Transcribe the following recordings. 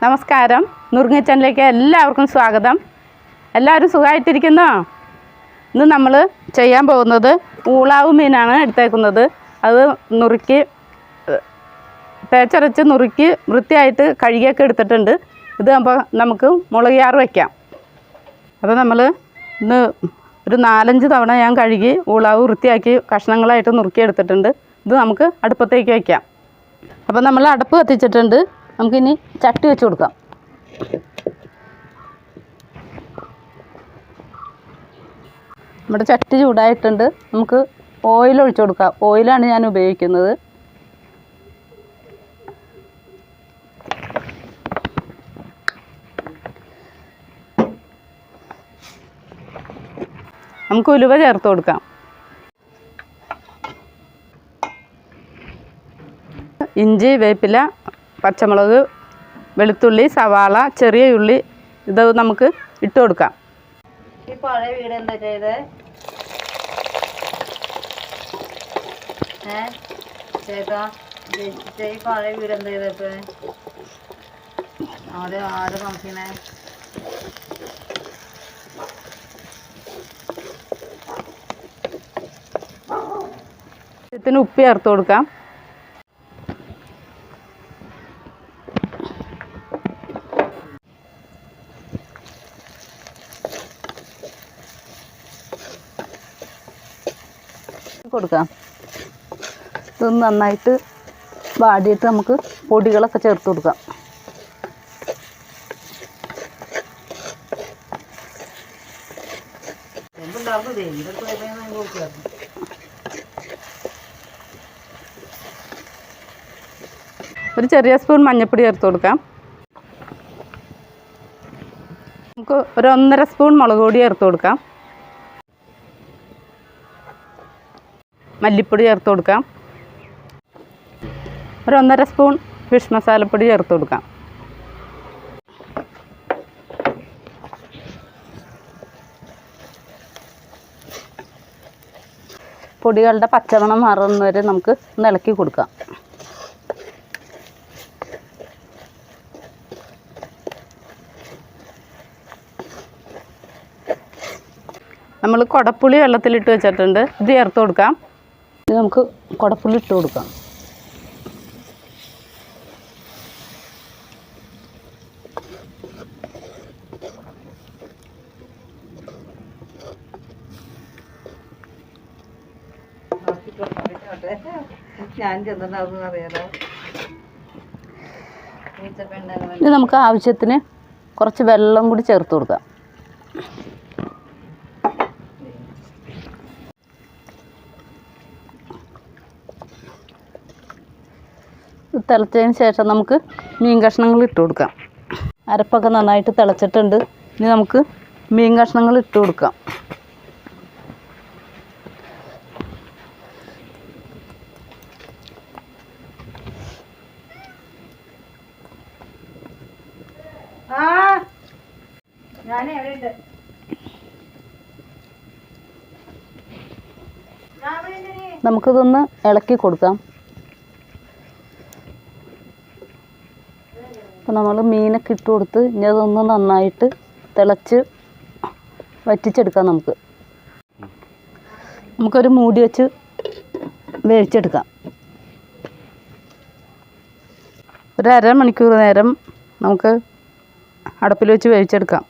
നമസ്കാരം, നുറുങ്ങ് കിച്ചണിലേക്ക് എല്ലാവർക്കും സ്വാഗതം. എല്ലാവരും സുഖമായിട്ടിരിക്കുന്നോ? ഇന്ന് നമ്മൾ ചെയ്യാൻ പോകുന്നത് ഊളാവ് മീനാണ് എടുത്തേക്കുന്നത്. അത് നുറുക്കി തേച്ചരച്ച് നുറുക്കി വൃത്തിയായിട്ട് കഴുകിയൊക്കെ എടുത്തിട്ടുണ്ട്. ഇത് അപ്പോൾ നമുക്ക് മുളക് ചാറ് വയ്ക്കാം. അപ്പോൾ നമ്മൾ ഇന്ന് ഒരു 4-5 തവണ ഞാൻ കഴുകി ഊളാവ് വൃത്തിയാക്കി കഷ്ണങ്ങളായിട്ട് നുറുക്കി എടുത്തിട്ടുണ്ട്. ഇത് നമുക്ക് അടുപ്പത്തേക്ക് വയ്ക്കാം. അപ്പോൾ നമ്മൾ അടുപ്പ് കത്തിച്ചിട്ടുണ്ട്. നമുക്കിനി ചട്ടി വെച്ച് കൊടുക്കാം. നമ്മുടെ ചട്ടി ചൂടായിട്ടുണ്ട്. നമുക്ക് ഓയിൽ ഒഴിച്ചു കൊടുക്കാം. ഓയിലാണ് ഞാൻ ഉപയോഗിക്കുന്നത്. നമുക്ക് ഉലുവ ചേർത്ത് കൊടുക്കാം. ഇഞ്ചി, വേപ്പില, പച്ചമുളക്, വെളുത്തുള്ളി, സവാള, ചെറിയ ഉള്ളി ഇത് നമുക്ക് ഇട്ട് കൊടുക്കാം. ഈ പഴയ വീട് എന്താ ചെയ്തേ? ചേട്ടാ ഈ പഴയ വീട് എന്താ ചെയ്തപ്പോ? ആര് നോക്കിനെ? ഇതിന് ഉപ്പ് ചേർത്ത് കൊടുക്കാം. കൊടുക്കാം. ഇതൊന്ന് നന്നായിട്ട് വാടിയിട്ട് നമുക്ക് പൊടികളൊക്കെ ചേർത്ത് കൊടുക്കാം. ഒരു ചെറിയ സ്പൂൺ മഞ്ഞൾപ്പൊടി ചേർത്ത് കൊടുക്കാം. നമുക്ക് ഒരു 1.5 സ്പൂൺ മുളക് പൊടി ചേർത്ത് കൊടുക്കാം. മല്ലിപ്പൊടി ചേർത്ത് കൊടുക്കാം. ഒരു 1.5 സ്പൂൺ ഫിഷ് മസാലപ്പൊടി ചേർത്ത് കൊടുക്കാം. പൊടികളുടെ പച്ചമണം മാറുന്ന വരെ നമുക്ക് ഒന്ന് ഇളക്കി കൊടുക്കാം. നമ്മൾ കുടപ്പുളി വെള്ളത്തിലിട്ട് വെച്ചിട്ടുണ്ട്. ഇത് ചേർത്ത് കൊടുക്കാം. ഇത് നമുക്ക് കുടപ്പുളി ഇട്ട് കൊടുക്കാം. ഇത് നമുക്ക് ആവശ്യത്തിന് കുറച്ച് വെള്ളം കൂടി ചേർത്ത് കൊടുക്കാം. തിളച്ചതിന് ശേഷം നമുക്ക് മീൻ കഷ്ണങ്ങൾ ഇട്ട് കൊടുക്കാം. അരപ്പൊക്കെ നന്നായിട്ട് തിളച്ചിട്ടുണ്ട്. ഇനി നമുക്ക് മീൻ കഷ്ണങ്ങൾ ഇട്ട് കൊടുക്കാം. നമുക്കിതൊന്ന് ഇളക്കി കൊടുക്കാം. അപ്പോൾ നമ്മൾ മീനൊക്കെ ഇട്ട് കൊടുത്ത് ഇനി അതൊന്ന് നന്നായിട്ട് തിളച്ച് വറ്റിച്ചെടുക്കാം. നമുക്കൊരു മൂടി വെച്ച് വേവിച്ചെടുക്കാം. ഒരു 1/2 മണിക്കൂർ നേരം നമുക്ക് അടുപ്പിൽ വെച്ച് വേവിച്ചെടുക്കാം.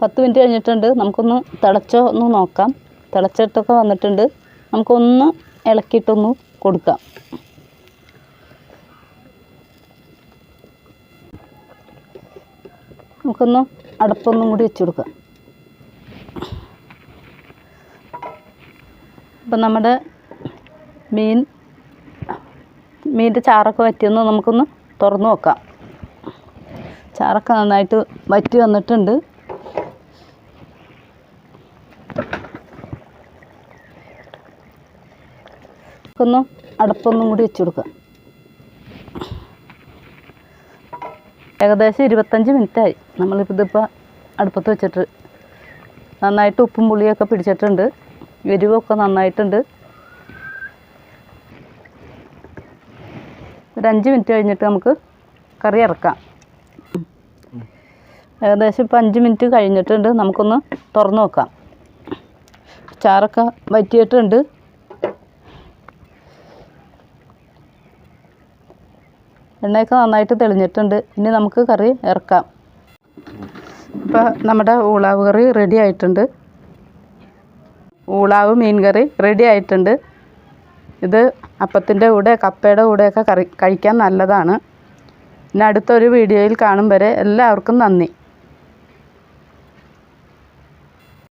10 മിനിറ്റ് കഴിഞ്ഞിട്ടുണ്ട്. നമുക്കൊന്ന് തിളച്ചോ ഒന്ന് നോക്കാം. തിളച്ചിട്ടൊക്കെ വന്നിട്ടുണ്ട്. നമുക്കൊന്ന് ഇളക്കിയിട്ടൊന്ന് കൊടുക്കാം. നമുക്കൊന്ന് അടുപ്പൊന്നും കൂടി വെച്ച് കൊടുക്കാം. അപ്പം നമ്മുടെ മീനിൻ്റെ ചാറൊക്കെ വറ്റിയൊന്ന് നമുക്കൊന്ന് തുറന്ന് നോക്കാം. ചാറൊക്കെ നന്നായിട്ട് വറ്റി വന്നിട്ടുണ്ട്. നമുക്കൊന്ന് അടുപ്പൊന്നും കൂടി വെച്ച് കൊടുക്കാം. ഏകദേശം 25 മിനിറ്റായി നമ്മളിതിപ്പോൾ അടുപ്പത്ത് വെച്ചിട്ട്. നന്നായിട്ട് ഉപ്പും പുളിയൊക്കെ പിടിച്ചിട്ടുണ്ട്. എരിവൊക്കെ നന്നായിട്ടുണ്ട്. ഒരു 5 മിനിറ്റ് കഴിഞ്ഞിട്ട് നമുക്ക് കറി ഇറക്കാം. ഏകദേശം ഇപ്പോൾ 5 മിനിറ്റ് കഴിഞ്ഞിട്ടുണ്ട്. നമുക്കൊന്ന് തുറന്ന് നോക്കാം. ചാറൊക്കെ വറ്റിയിട്ടുണ്ട്. എണ്ണയൊക്കെ നന്നായിട്ട് തെളിഞ്ഞിട്ടുണ്ട്. ഇനി നമുക്ക് കറി ഇറക്കാം. ഇപ്പോൾ നമ്മുടെ ഊളാവ് കറി റെഡി ആയിട്ടുണ്ട്. ഊളാവ് മീൻ കറി റെഡി ആയിട്ടുണ്ട്. ഇത് അപ്പത്തിൻ്റെ കൂടെ കപ്പയുടെ കൂടെയൊക്കെ കഴിക്കാൻ നല്ലതാണ്. ഇനി അടുത്തൊരു വീഡിയോയിൽ കാണും വരെ എല്ലാവർക്കും നന്ദി.